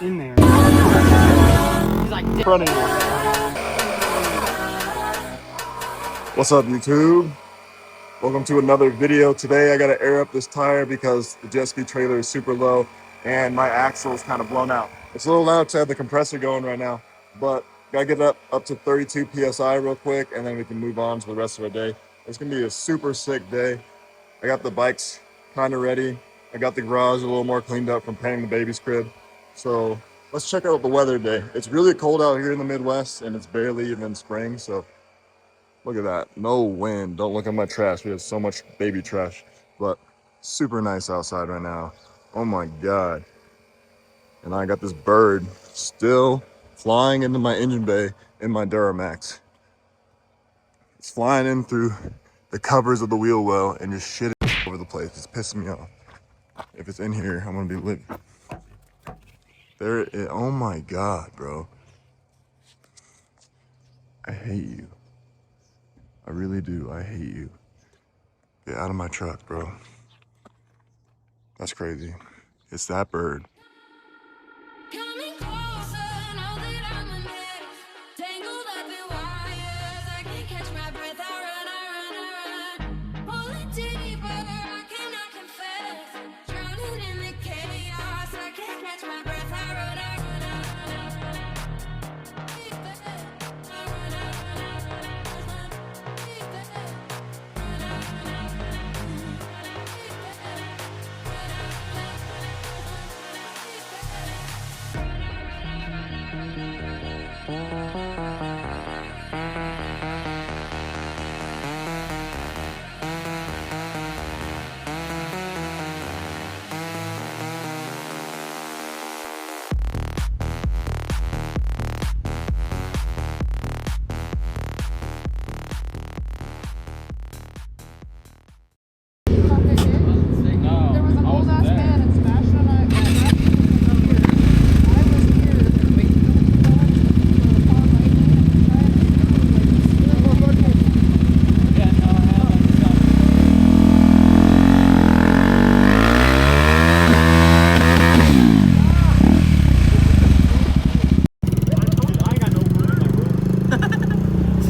in there. He's like in front of you. What's up, YouTube? Welcome to another video. Today I gotta air up this tire because the jet ski trailer is super low and my axle is kind of blown out. It's a little loud to have the compressor going right now, but gotta get it up to 32 PSI real quick and then we can move on to the rest of our day. It's gonna be a super sick day. I got the bikes kind of ready. I got the garage a little more cleaned up from painting the baby's crib. So let's check out the weather today. It's really cold out here in the Midwest and it's barely even spring, so look at that. No wind. Don't look at my trash. We have so much baby trash. But super nice outside right now. Oh my God. And I got this bird still flying into my engine bay in my Duramax. It's flying in through the covers of the wheel well and just shitting over the place. It's pissing me off. If it's in here, I'm gonna be lit. There it is. Oh my God, bro. I hate you. I really do. I hate you. Get out of my truck, bro. That's crazy. It's that bird. Coming closer, know that I'm a mess. Tangled up in wires, I can't catch my breath. I run. Pulling deeper, I cannot confess. Drowning in the chaos, I can't catch my breath. I run.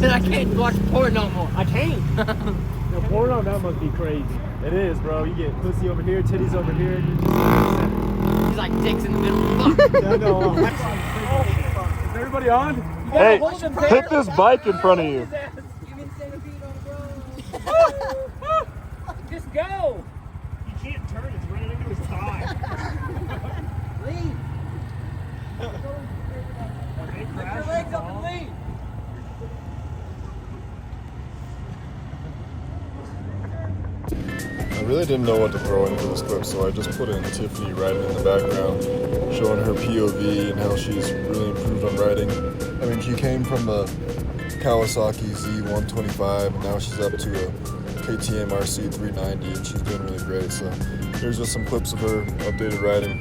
I can't watch porn no more. I can't. No, porn on that must be crazy. It is, bro. You get pussy over here, titties over here. And you just He's like dicks in the middle. yeah, no. Is everybody on? Hey, pick this bike in front of you. Just go. You can't turn. It's running into his thigh. Leave. Put your legs up and leave. I really didn't know what to throw into this clip, so I just put in Tiffany riding in the background, showing her POV and how she's really improved on riding. I mean, she came from a Kawasaki Z125, and now she's up to a KTM RC 390, and she's doing really great. So here's just some clips of her updated riding.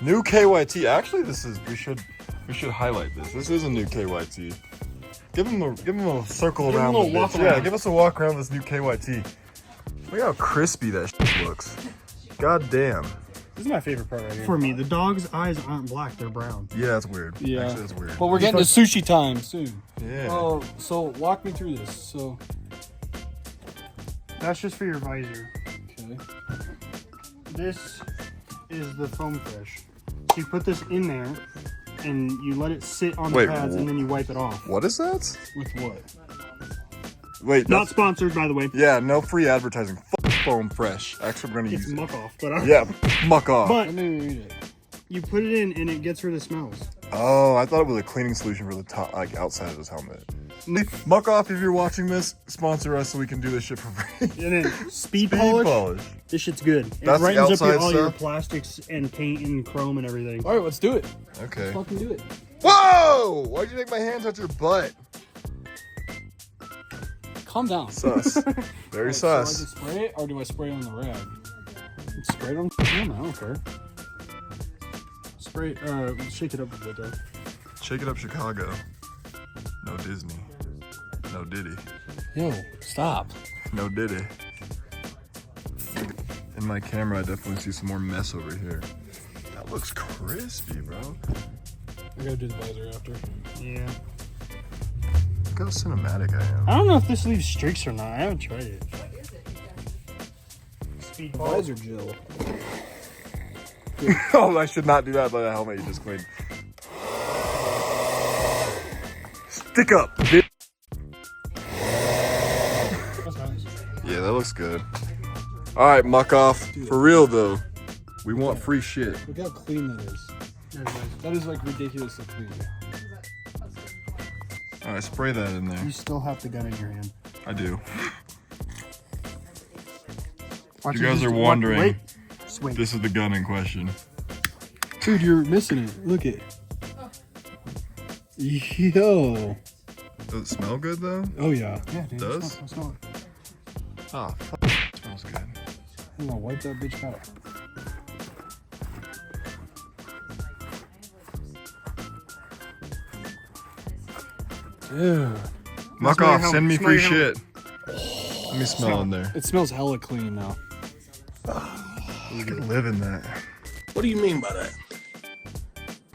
New KYT. Actually, we should highlight this. This is a new KYT. Give him a circle around. Yeah, give us a walk around this new KYT. Look how crispy that shit looks. God damn. This is my favorite part right here. For me, the dog's eyes aren't black; they're brown. Yeah, that's weird. Yeah. Actually, that's weird. But we're getting to sushi time soon. Yeah. Oh, so walk me through this. So, That's just for your visor. okay. This is the foam fresh. So you put this in there, and you let it sit on the pads, and then you wipe it off. What is that? With what? Wait, Not sponsored, by the way. yeah, no free advertising. Foam fresh. Actually, we're gonna It's use it. muck off, but Yeah, muck off. But Let me read it. you put it in, and it gets rid of smells. Oh, I thought it was a cleaning solution for the top, like outside of his helmet. Muck Off, if you're watching this, sponsor us so we can do this shit for free. And then speed polish. This shit's good. It That's the brightens up outside all your stuff? plastics and paint and chrome and everything. All right, let's do it. Okay. Let's fucking do it. Whoa! Why'd you make my hand touch your butt? Calm down. Sus. Very Right, so I sus. just spray it, or do I spray it on the rag? Spray it on. I don't care. Spray. Shake it up a bit though. Shake it up, Chicago. No Disney. No Diddy. Yo, stop. No Diddy. In my camera, I definitely see some more mess over here. That looks crispy, bro. I gotta do the visor after. Yeah. Look how cinematic I am. I don't know if this leaves streaks or not. I haven't tried it. Speed polish. Visor gel. Oh, I should not do that by the helmet you just cleaned. Stick up, bitch. That's nice. Yeah, that looks good. All right, Muck Off. For real though, we want free shit. Look how clean that is. That is like ridiculously clean. All right, spray that in there. You still have the gun in your hand. I do. Watch You it guys just- are wondering. Wait. Swing. This is the gun in question. Dude, you're missing it. Look it. Yo. Does it smell good though? Oh yeah. Yeah, dude. Does? It's not. Oh, fuck. It smells good. I'm gonna wipe that bitch out. Dude. Muck Smell your Off, helmet. send me Smell free your shit. Let me smell in there. It smells hella clean now. I could live in that. What do you mean by that?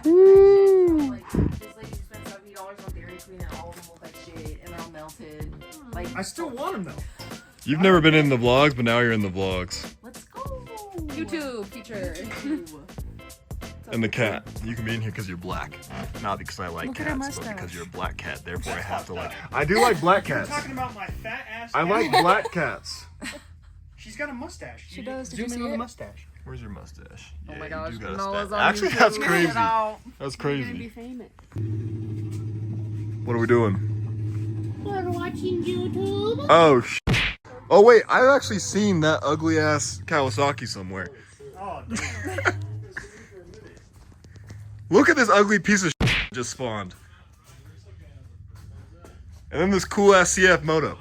Like, just like you spend $70 on Dairy Queen and all of them look like shit and they're all melted. Like, I still want them though. You've never been in the vlogs, but now you're in the vlogs. let's go. YouTube feature. And the cat. You can be in here because you're black. Not because I like Look at her cats, but mustache. because you're a black cat. Therefore, I have to like. I do like black You're cats. talking about my fat ass. I cat? like black cats. She's got a mustache. She does. Did Zoom you in see on the it? mustache. Where's your mustache? Oh Yeah, my you gosh, do got a Noah's stat- on Actually, YouTube. that's Check crazy. it out. That's You're gonna crazy. be famous. What are we doing? We're watching YouTube. Oh, oh wait, I've actually seen that ugly ass Kawasaki somewhere. Oh, damn. Look at this ugly piece of just spawned. And then this cool ass CF moto.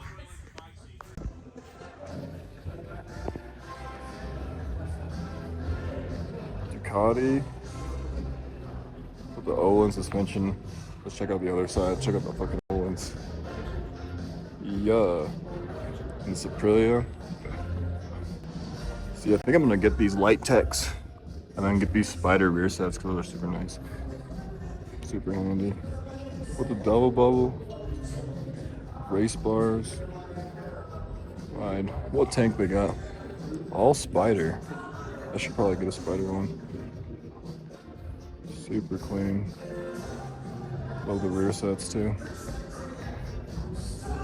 Ducati with the Olin suspension. Let's check out the other side. Check out the fucking Olins. Yeah. And the Aprilia. See, I think I'm gonna get these light techs and then get these spider rear sets because they're super nice. Super handy. With the double bubble. Race bars. Wide. What tank they got? All spider. I should probably get a spider one. Super clean. Love the rear sets too.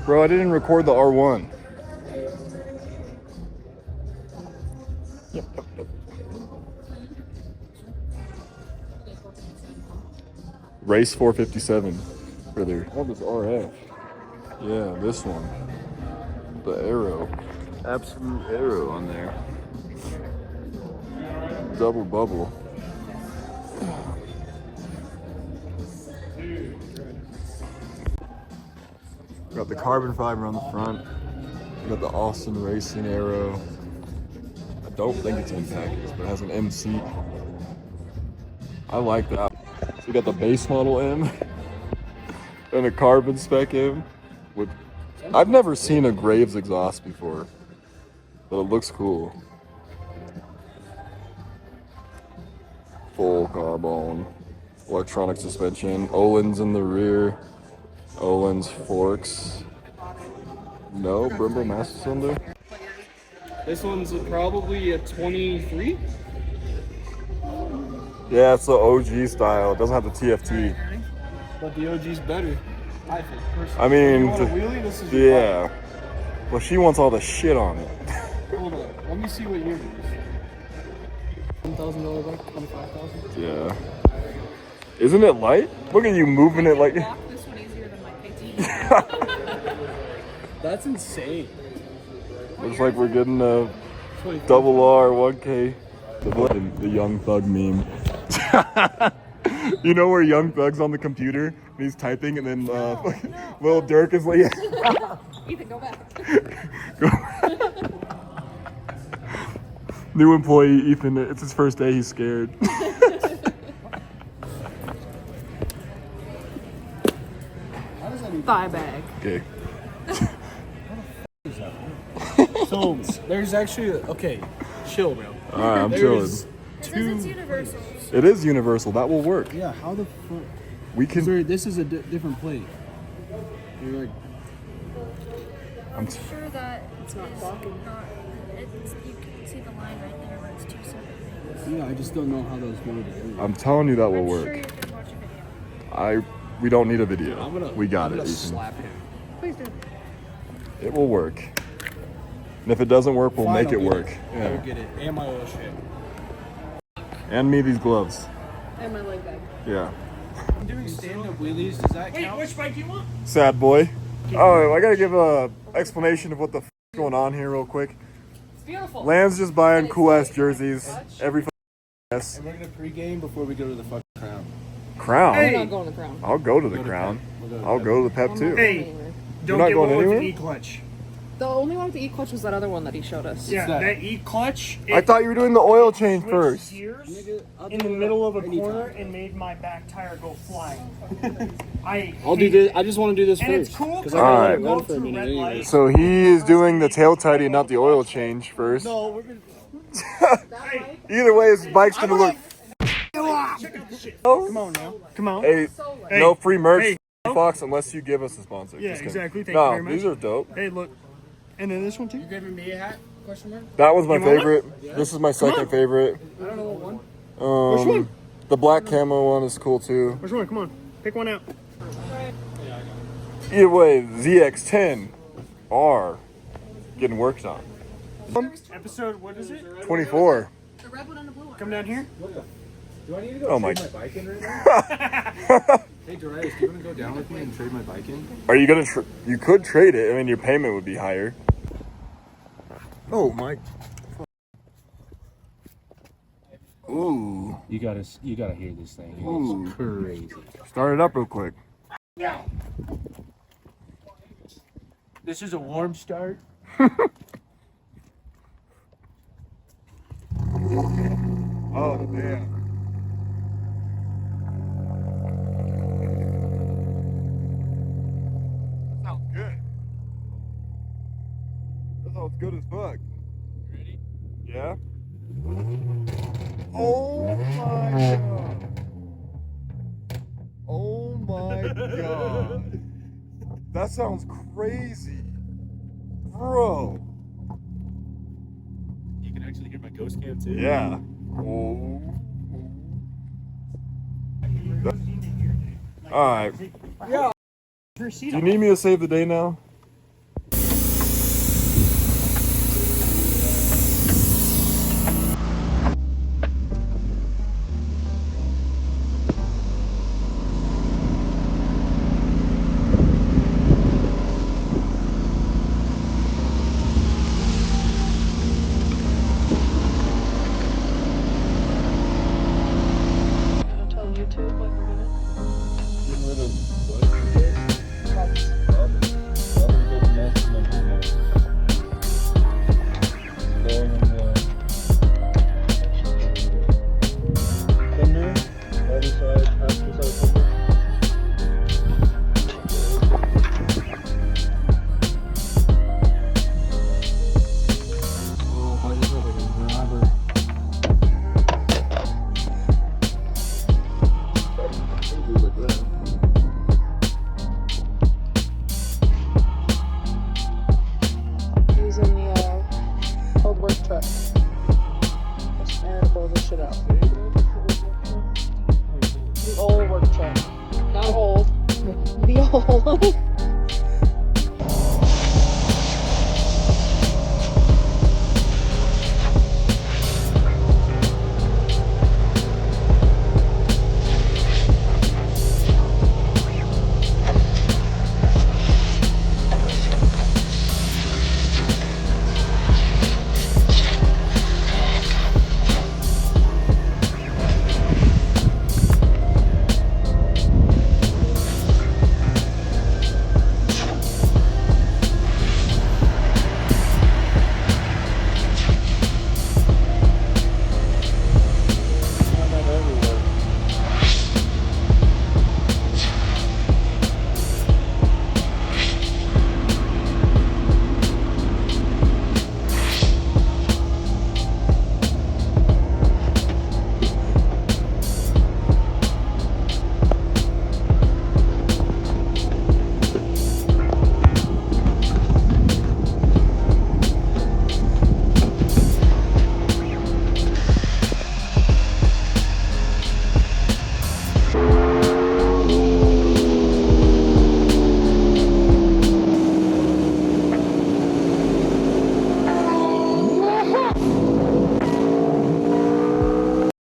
Bro, I didn't record the R1. Yep. Race 457 for their. Oh, this RF. Yeah, this one. The arrow. Absolute arrow on there. Double bubble. Got the carbon fiber on the front. We got the Austin Racing arrow. I don't think it's impact, but it has an M seat. I like that. So we got the base model M and a carbon spec M. With, I've never seen a Graves exhaust before, but it looks cool. Full carbon, electronic suspension, Olin's in the rear, Olin's forks. No, Brembo master cylinder. This one's probably a 23. Yeah, it's the OG style. It doesn't have the TFT. But the OG's better, I think, personally. I mean, You want a wheelie? This is your yeah. Well, she wants all the shit on it. bike. Hold on. Let me see what year it is. $1,000 bike, $25,000. Yeah. Isn't it light? Look at you moving it like. Walk this one easier than my KT. That's insane. Looks like we're getting a double R 1K. The Young Thug meme. You know where Young Thug's on the computer and he's typing, and then Lil Durk is like, Ethan, go back. new employee Ethan. It's his first day. He's scared. Thigh bag. Okay. So there's actually okay, chill, bro. All right, I'm chilling. It says it's universal. It is universal. That will work. Yeah, how the fuck? We can. Sorry, this is a different plate. You're like, I'm Sure that it's not blocking. It's, you can see the line right there where it's two separate things. yeah, I just don't know how those go together. I'm telling you that will I'm sure work. you can watch a video. We don't need a video. We got I'm it, gonna Ethan. slap him. Please do. It will work. And if it doesn't work, we'll make it Fine, I'll work. get it. Yeah. I'll get it. And my oil shit. And me these gloves. And my leg bag. Yeah. I'm doing stand-up wheelies. Does that count? Which bike do you want? Sad boy. Oh, I gotta give a explanation of what the f is going on here real quick. It's beautiful. Land's just buying cool ass jerseys. Every ass. And we're gonna pregame before we go to the fucking crown. Crown. We're not going to the crown. I'll go to the Go to crown. Pep. We'll go to I'll Pep. go to the Pep I'm too. not Hey. going anywhere. Don't not get going one with anywhere? an E-clutch. The only one with the E-clutch was that other one that he showed us. Yeah, that? that E-clutch. I thought you were doing the oil change switched first. gears Nigga, I'll in do the it middle of a anytime. corner and made my back tire go flying. I'll do this. I just want to do this And first. it's cool Because because I All gotta right. let it go run for a through minute red anyways. lights. So he is doing the tail tidy, not the oil change first. No, we're gonna. Either way, his bike's gonna look. Come on now. Come on. Hey, Hey. no free merch, Hey. Fox, unless you give us a sponsor. Yeah, Just kidding. exactly. Thank no, you very much. these are dope. Hey, look. And then this one too. You giving me a hat? Question mark? That was my You want favorite. This is my second favorite. I don't know what one. Which one? The black camo one is cool too. Which one? Come on. Pick one out. Either way, ZX10 R getting worked on. Episode, what is it? 24. The red one and the blue one. Come down here. Do I need to go Oh my. trade my bike in right now? Hey, Darius, do you want to go down with me and trade my bike in? Are you gonna? You could trade it. I mean, your payment would be higher. Oh my. Ooh. You gotta hear this thing. Ooh. It's crazy. Start it up real quick. This is a warm start. Oh yeah. That sounds good. That sounds good as fuck. Ready? Yeah. Oh my god. Oh my god. That sounds crazy. Bro. You can actually hear my ghost cam too. Yeah. Oh. Alright. Do you need me to save the day now?